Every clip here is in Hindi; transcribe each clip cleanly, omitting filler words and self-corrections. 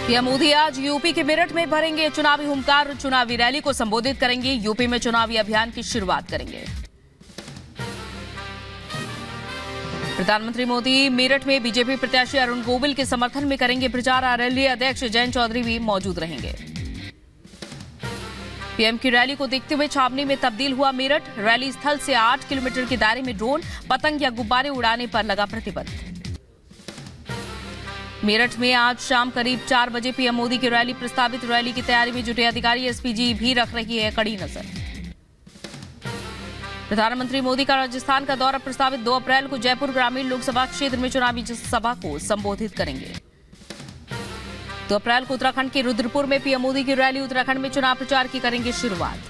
पीएम मोदी आज यूपी के मेरठ में भरेंगे चुनावी हुंकार, चुनावी रैली को संबोधित करेंगे। यूपी में चुनावी अभियान की शुरुआत करेंगे। प्रधानमंत्री मोदी मेरठ में बीजेपी प्रत्याशी अरुण गोविल के समर्थन में करेंगे प्रचार। आरएलडी अध्यक्ष जयंत चौधरी भी मौजूद रहेंगे। पीएम की रैली को देखते हुए छावनी में तब्दील हुआ मेरठ। रैली स्थल से 8 किलोमीटर के दायरे में ड्रोन, पतंग या गुब्बारे उड़ाने पर लगा प्रतिबंध। मेरठ में आज शाम करीब 4 बजे पीएम मोदी की रैली प्रस्तावित। रैली की तैयारी में जुटे अधिकारी एसपीजी भी रख रही है कड़ी नजर। प्रधानमंत्री मोदी का राजस्थान का दौरा प्रस्तावित। 2 अप्रैल को जयपुर ग्रामीण लोकसभा क्षेत्र में चुनावी सभा को संबोधित करेंगे। 2 अप्रैल को उत्तराखंड के रुद्रपुर में पीएम मोदी की रैली। उत्तराखंड में चुनाव प्रचार की करेंगे शुरुआत।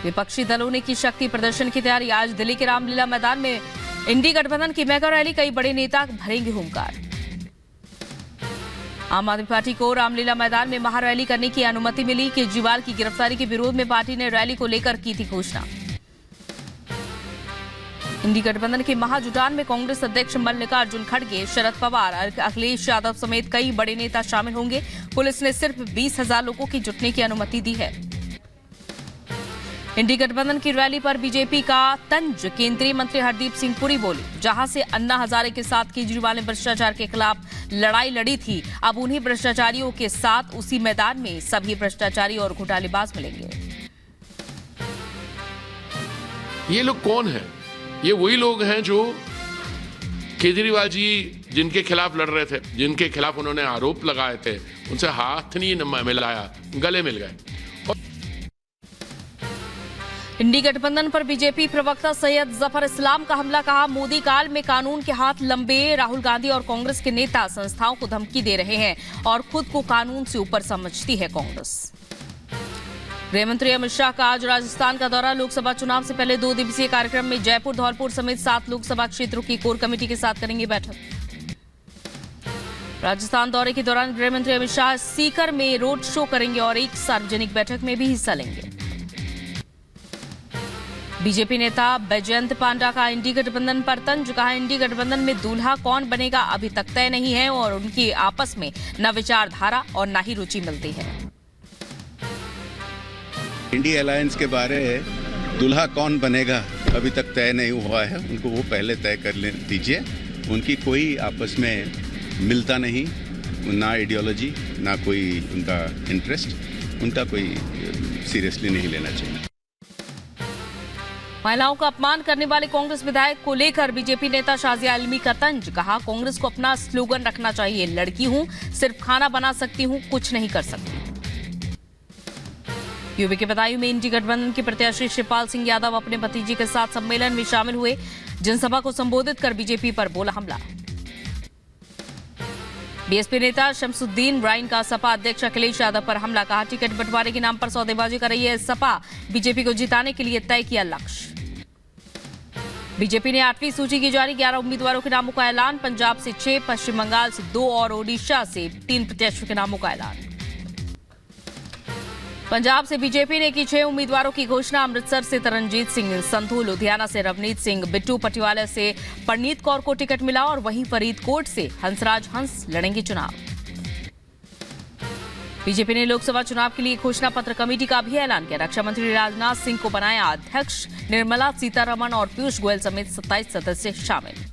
विपक्षी दलों ने की शक्ति प्रदर्शन की तैयारी। आज दिल्ली के रामलीला मैदान में इंडी गठबंधन की मेगा रैली। कई बड़े नेता भरेंगे हुंकार। आम आदमी पार्टी को रामलीला मैदान में महारैली करने की अनुमति मिली। केजरीवाल की गिरफ्तारी के विरोध में पार्टी ने रैली को लेकर की थी घोषणा। इंडी गठबंधन के महाजुटान में कांग्रेस अध्यक्ष मल्लिकार्जुन खड़गे, शरद पवार, अखिलेश यादव समेत कई बड़े नेता शामिल होंगे। पुलिस ने सिर्फ 20,000 लोगों की जुटने की अनुमति दी है। इंडी गठबंधन की रैली पर बीजेपी का तंज। केंद्रीय मंत्री हरदीप सिंह पुरी बोले, जहां से अन्ना हजारे के साथ केजरीवाल ने भ्रष्टाचार के खिलाफ लड़ाई लड़ी थी, अब उन्हीं भ्रष्टाचारियों के साथ उसी मैदान में सभी भ्रष्टाचारी और घोटालेबाज मिलेंगे। ये लोग कौन हैं? ये वही लोग हैं जो केजरीवाल जी जिनके खिलाफ लड़ रहे थे, जिनके खिलाफ उन्होंने आरोप लगाए थे, उनसे हाथ नहीं मिलाया, गले मिल गए। इंडी गठबंधन पर बीजेपी प्रवक्ता सैयद जफर इस्लाम का हमला। कहा, मोदी काल में कानून के हाथ लंबे। राहुल गांधी और कांग्रेस के नेता संस्थाओं को धमकी दे रहे हैं और खुद को कानून से ऊपर समझती है कांग्रेस। गृहमंत्री अमित शाह का आज राजस्थान का दौरा। लोकसभा चुनाव से पहले 2 दिवसीय कार्यक्रम में जयपुर, धौलपुर समेत 7 लोकसभा क्षेत्रों की कोर कमेटी के साथ करेंगे बैठक। राजस्थान दौरे के दौरान गृहमंत्री अमित शाह सीकर में रोड शो करेंगे और एक सार्वजनिक बैठक में भी हिस्सा लेंगे। बीजेपी नेता बैजयंत पांडा का इंडी गठबंधन पर तंज। कहा, इंडी गठबंधन में दूल्हा कौन बनेगा अभी तक तय नहीं है और उनकी आपस में न विचारधारा और न ही रुचि मिलती है। इंडी अलायंस के बारे में दूल्हा कौन बनेगा अभी तक तय नहीं हुआ है, उनको वो पहले तय कर ले दीजिए। उनकी कोई आपस में मिलता नहीं, ना आइडियोलॉजी ना कोई उनका इंटरेस्ट, उनका कोई सीरियसली नहीं लेना चाहिए। महिलाओं का अपमान करने वाले कांग्रेस विधायक को लेकर बीजेपी नेता शाजिया आलमी का तंज। कहा, कांग्रेस को अपना स्लोगन रखना चाहिए, लड़की हूं, सिर्फ खाना बना सकती हूं, कुछ नहीं कर सकती। यूपी के बदायूं में इंडी गठबंधन के प्रत्याशी शिवपाल सिंह यादव अपने भतीजे के साथ सम्मेलन में शामिल हुए। जनसभा को संबोधित कर बीजेपी पर बोला हमला। बीएसपी नेता शमसुद्दीन राइन का सपा अध्यक्ष अखिलेश यादव पर हमला। कहा, टिकट बंटवारे के नाम पर सौदेबाजी कर रही है सपा, बीजेपी को जिताने के लिए तय किया लक्ष्य। बीजेपी ने 8वीं सूची की जारी। 11 उम्मीदवारों के नामों का ऐलान। पंजाब से 6, पश्चिम बंगाल से 2 और ओडिशा से 3 प्रत्याशियों के नामों का ऐलान। पंजाब से बीजेपी ने की 6 उम्मीदवारों की घोषणा। अमृतसर से तरनजीत सिंह संधू, लुधियाना से रवनीत सिंह, बिट्टू पटियाला से परनीत कौर को टिकट मिला और वहीं फरीदकोट से हंसराज हंस लड़ेंगे चुनाव। बीजेपी ने लोकसभा चुनाव के लिए घोषणा पत्र कमेटी का भी ऐलान किया। रक्षा मंत्री राजनाथ सिंह को बनाया अध्यक्ष। निर्मला सीतारमण और पीयूष गोयल समेत 27 सदस्य शामिल।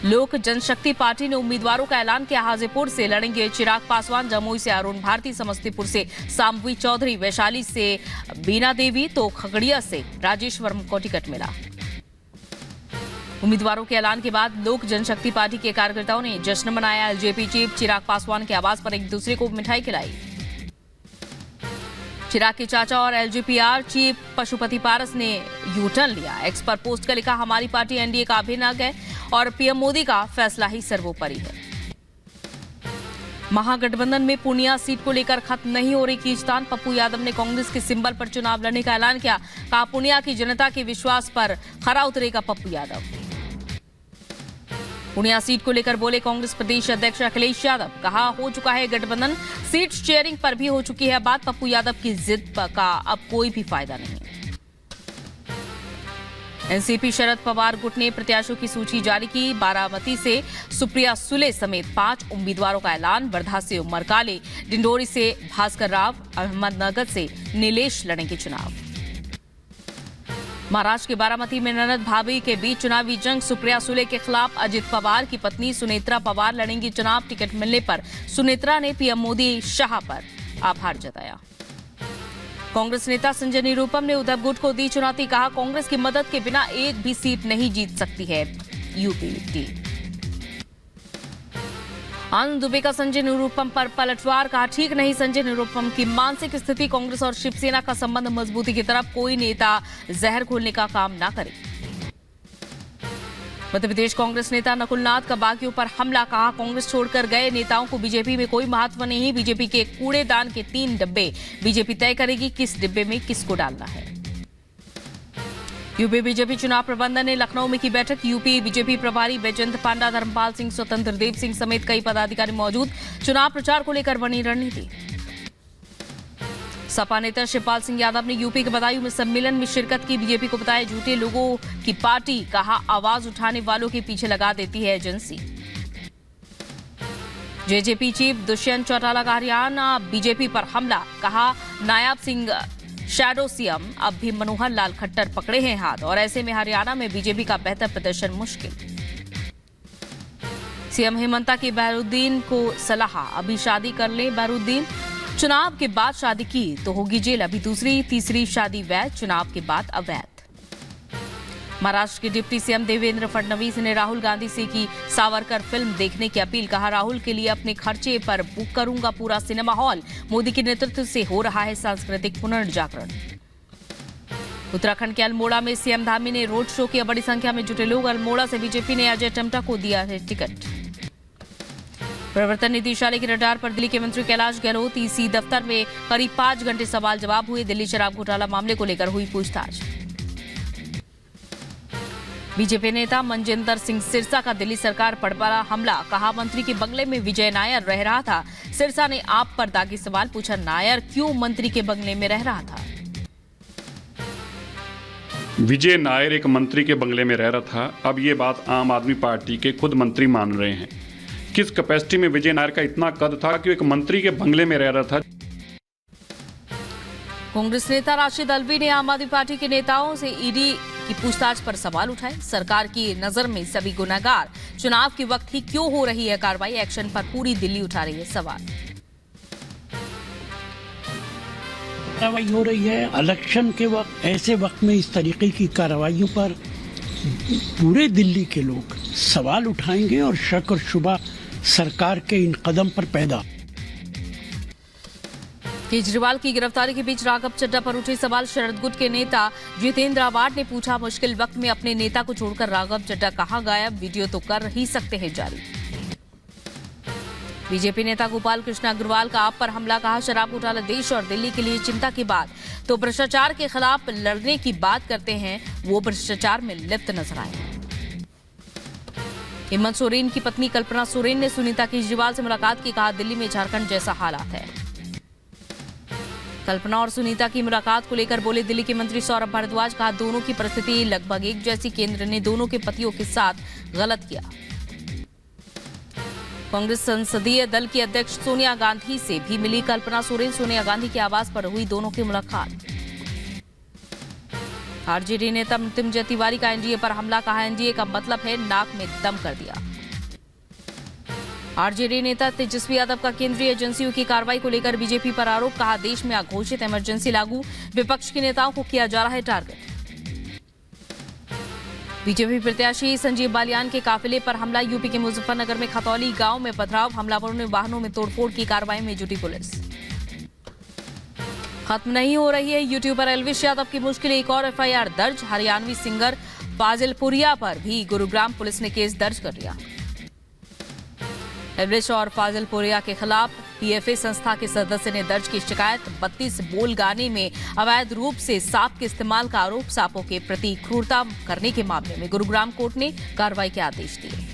लोक जनशक्ति पार्टी ने उम्मीदवारों का ऐलान किया। हाजीपुर से लड़ेंगे चिराग पासवान, जमुई से अरुण भारती, समस्तीपुर से साम्बवी चौधरी, वैशाली से बीना देवी तो खगड़िया से राजेश वर्मा को टिकट मिला। उम्मीदवारों के ऐलान के बाद लोक जनशक्ति पार्टी के कार्यकर्ताओं ने जश्न मनाया। एलजेपी चीफ चिराग पासवान के आवास पर एक दूसरे को मिठाई खिलाई। चिराग के चाचा और एलजेपीआर चीफ पशुपति पारस ने यू टर्न लिया। एक्स पर पोस्ट कर लिखा, हमारी पार्टी एनडीए का अभिन्न अंग है और पीएम मोदी का फैसला ही सर्वोपरि है। महागठबंधन में पूर्णिया सीट को लेकर खत्म नहीं हो रही खींचतान। पप्पू यादव ने कांग्रेस के सिंबल पर चुनाव लड़ने का ऐलान किया। कहा, पूर्णिया की जनता के विश्वास पर खरा उतरेगा पप्पू यादव। पूर्णिया सीट को लेकर बोले कांग्रेस प्रदेश अध्यक्ष अखिलेश यादव। कहा, हो चुका है गठबंधन, सीट शेयरिंग पर भी हो चुकी है बात। पप्पू यादव की जिद का अब कोई भी फायदा नहीं। एनसीपी शरद पवार गुट ने प्रत्याशियों की सूची जारी की। बारामती से सुप्रिया सुले समेत 5 उम्मीदवारों का ऐलान। वर्धा से उमर काले, डिंडोरी से भास्कर राव, अहमदनगर से नीलेश लड़ेंगे चुनाव। महाराष्ट्र के बारामती में ननद भाभी के बीच चुनावी जंग। सुप्रिया सुले के खिलाफ अजित पवार की पत्नी सुनेत्रा पवार लड़ेंगी चुनाव। टिकट मिलने पर सुनेत्रा ने पीएम मोदी शाह पर आभार जताया। कांग्रेस नेता संजय निरुपम ने उद्धव गुट को दी चुनौती। कहा, कांग्रेस की मदद के बिना एक भी सीट नहीं जीत सकती है यूपी टीम। आनंद दुबे का संजय निरुपम पर पलटवार। कहा, ठीक नहीं संजय निरुपम की मानसिक स्थिति। कांग्रेस और शिवसेना का संबंध मजबूती की तरफ कोई नेता जहर घोलने का काम ना करे। मध्य प्रदेश कांग्रेस नेता नकुलनाथ का बागियों पर हमला। कहा, कांग्रेस छोड़कर गए नेताओं को बीजेपी में कोई महत्व नहीं। बीजेपी के कूड़ेदान के 3 डिब्बे बीजेपी तय करेगी किस डिब्बे में किसको डालना है। यूपी बीजेपी चुनाव प्रबंधन ने लखनऊ में की बैठक। यूपी बीजेपी प्रभारी बैजयंत पांडा, धर्मपाल सिंह, स्वतंत्र देव सिंह समेत कई पदाधिकारी मौजूद। चुनाव प्रचार को लेकर बनी रणनीति। सपा नेता शिवपाल सिंह यादव ने यूपी के बदायूं में सम्मेलन में शिरकत की। बीजेपी को बताया झूठे लोगों की पार्टी। कहा, आवाज उठाने वालों के पीछे लगा देती है agency. JJP chief Dushyant Chautala का हरियाणा बीजेपी पर हमला। कहा, नायब सिंह शैडो सीएम अब भी मनोहर लाल खट्टर पकड़े हैं हाथ और ऐसे में हरियाणा में बीजेपी का बेहतर प्रदर्शन मुश्किल। सीएम हेमंता की बहरुद्दीन को सलाह, अभी शादी कर ले बहरुद्दीन, चुनाव के बाद शादी की तो होगी जेल। अभी दूसरी तीसरी शादी वैध, चुनाव के बाद अवैध। महाराष्ट्र के डिप्टी सीएम देवेंद्र फडणवीस ने राहुल गांधी से की सावरकर फिल्म देखने की अपील। कहा, राहुल के लिए अपने खर्चे पर बुक करूंगा पूरा सिनेमा हॉल। मोदी के नेतृत्व से हो रहा है सांस्कृतिक पुनर्जागरण। उत्तराखंड के अल्मोड़ा में सीएम धामी ने रोड शो किया। बड़ी संख्या में जुटे लोग। अल्मोड़ा से बीजेपी ने अजय टम्टा को दिया है टिकट। प्रवर्तन निदेशालय के रडार पर दिल्ली के मंत्री कैलाश गहलोत। ईसी दफ्तर में करीब 5 घंटे सवाल जवाब हुए। दिल्ली शराब घोटाला मामले को लेकर हुई पूछताछ। बीजेपी नेता मनजिंदर सिंह सिरसा का दिल्ली सरकार पर बड़ा हमला। कहा, मंत्री के बंगले में विजय नायर रह रहा था। सिरसा ने आप पर दागी सवाल पूछा, नायर क्यों मंत्री के बंगले में रह रहा था। विजय नायर एक मंत्री के बंगले में रह रहा था। अब ये बात आम आदमी पार्टी के खुद मंत्री मान रहे हैं। किस कैपेसिटी में विजय नायर का इतना कद था कि एक मंत्री के बंगले में रह रहा था। कांग्रेस नेता राशिद अल्वी ने आम आदमी पार्टी के नेताओं से ईडी की पूछताछ पर सवाल उठाए। सरकार की नजर में सभी गुनहगार। चुनाव के वक्त ही क्यों हो रही है कार्रवाई। एक्शन पर पूरी दिल्ली उठा रही है सवाल। कार्रवाई हो रही है इलेक्शन के वक्त। ऐसे वक्त में इस तरीके की कार्रवाइयों पर पूरे दिल्ली के लोग सवाल उठाएंगे और शक और शुबा सरकार के इन कदम पर पैदा। केजरीवाल की गिरफ्तारी के बीच राघव चड्ढा पर उठे सवाल। शरद गुट के नेता जितेंद्र आवाड ने पूछा, मुश्किल वक्त में अपने नेता को छोड़कर राघव चड्ढा कहां गायब। वीडियो तो कर ही सकते हैं जारी। बीजेपी नेता गोपाल कृष्ण अग्रवाल का आप पर हमला। कहा, शराब घोटाला देश और दिल्ली के लिए चिंता की बात। तो भ्रष्टाचार के खिलाफ लड़ने की बात करते हैं, वो भ्रष्टाचार में लिप्त नजर आए। हेमंत सोरेन की पत्नी कल्पना सोरेन ने सुनीता केजरीवाल से मुलाकात की। कहा, दिल्ली में झारखंड जैसा हालात है। कल्पना और सुनीता की मुलाकात को लेकर बोले दिल्ली के मंत्री सौरभ भारद्वाज। कहा, दोनों की परिस्थिति लगभग एक जैसी। केंद्र ने दोनों के पतियों के साथ गलत किया। कांग्रेस संसदीय दल की अध्यक्ष सोनिया गांधी से भी मिली कल्पना सोरेन। सोनिया गांधी के आवास पर हुई दोनों की मुलाकात। आरजेडी नेता मृत्युंजय तिवारी का एनडीए पर हमला। कहा, एनडीए का मतलब है नाक में दम कर दिया। आरजेडी नेता तेजस्वी यादव का केंद्रीय एजेंसियों की कार्रवाई को लेकर बीजेपी पर आरोप। कहा, देश में अघोषित इमरजेंसी लागू। विपक्ष के नेताओं को किया जा रहा है टारगेट। बीजेपी प्रत्याशी संजीव बालियान के काफिले पर हमला। यूपी के मुजफ्फरनगर में खतौली गांव में पथराव। हमलावरों ने वाहनों में तोड़फोड़ की। कार्रवाई में जुटी पुलिस। खत्म नहीं हो रही है यूट्यूबर एल्विश यादव की मुश्किल। एक और एफआईआर दर्ज। हरियाणवी सिंगर फाजिल पुरिया पर भी गुरुग्राम पुलिस ने केस दर्ज कर लिया। एल्विश और फाजिल पुरिया के खिलाफ पीएफए संस्था के सदस्य ने दर्ज की शिकायत। 32 बोल गाने में अवैध रूप से सांप के इस्तेमाल का आरोप। सांपों के प्रति क्रूरता करने के मामले में गुरुग्राम कोर्ट ने कार्रवाई के आदेश दिए।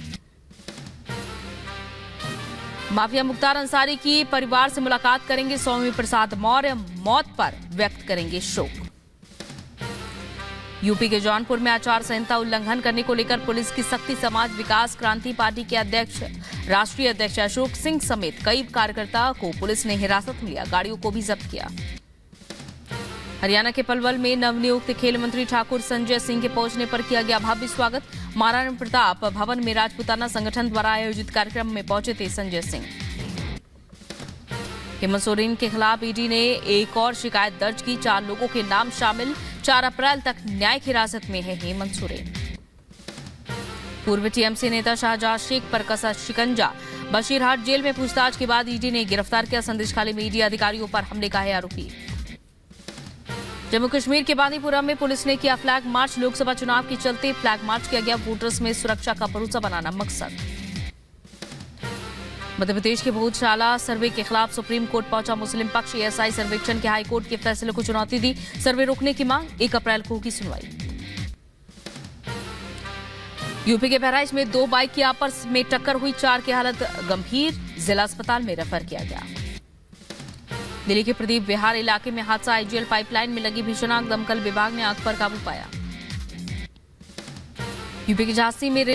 माफिया मुख्तार अंसारी की परिवार से मुलाकात करेंगे स्वामी प्रसाद मौर्य। मौत पर व्यक्त करेंगे शोक। यूपी के जौनपुर में आचार संहिता उल्लंघन करने को लेकर पुलिस की सख्ती। समाज विकास क्रांति पार्टी के अध्यक्ष राष्ट्रीय अध्यक्ष अशोक सिंह समेत कई कार्यकर्ताओं को पुलिस ने हिरासत में लिया, गाड़ियों को भी जब्त किया। हरियाणा के पलवल में नवनियुक्त खेल मंत्री ठाकुर संजय सिंह के पहुंचने पर किया गया भव्य स्वागत। महाराणा प्रताप भवन में राजपूताना संगठन द्वारा आयोजित कार्यक्रम में पहुंचे थे संजय सिंह। हेमंत सोरेन के खिलाफ ईडी ने एक और शिकायत दर्ज की। 4 लोगों के नाम शामिल। 4 अप्रैल तक न्यायिक हिरासत में है हेमंत सोरेन। पूर्व टीएमसी नेता शाहजहां शेख पर कसा शिकंजा। बशीरहाट जेल में पूछताछ के बाद ईडी ने गिरफ्तार किया। संदेशखाली में ईडी अधिकारियों पर हमले का है आरोपी। जम्मू कश्मीर के बांदीपुरा में पुलिस ने किया फ्लैग मार्च। लोकसभा चुनाव के चलते फ्लैग मार्च किया गया। वोटर्स में सुरक्षा का भरोसा बनाना मकसद। मध्य प्रदेश के भोजशाला सर्वे के खिलाफ सुप्रीम कोर्ट पहुंचा मुस्लिम पक्ष। एएसआई सर्वेक्षण के हाईकोर्ट के फैसले को चुनौती दी। सर्वे रोकने की मांग। 1 अप्रैल को होगी सुनवाई। यूपी के बहराइच में 2 बाइक की आपस में टक्कर हुई। 4 की हालत गंभीर, जिला अस्पताल में रेफर किया गया। दिल्ली के प्रदीप विहार इलाके में हादसा। आईजीएल पाइपलाइन में लगी भीषण आग। दमकल विभाग ने आग पर काबू पाया। यूपी के झांसी में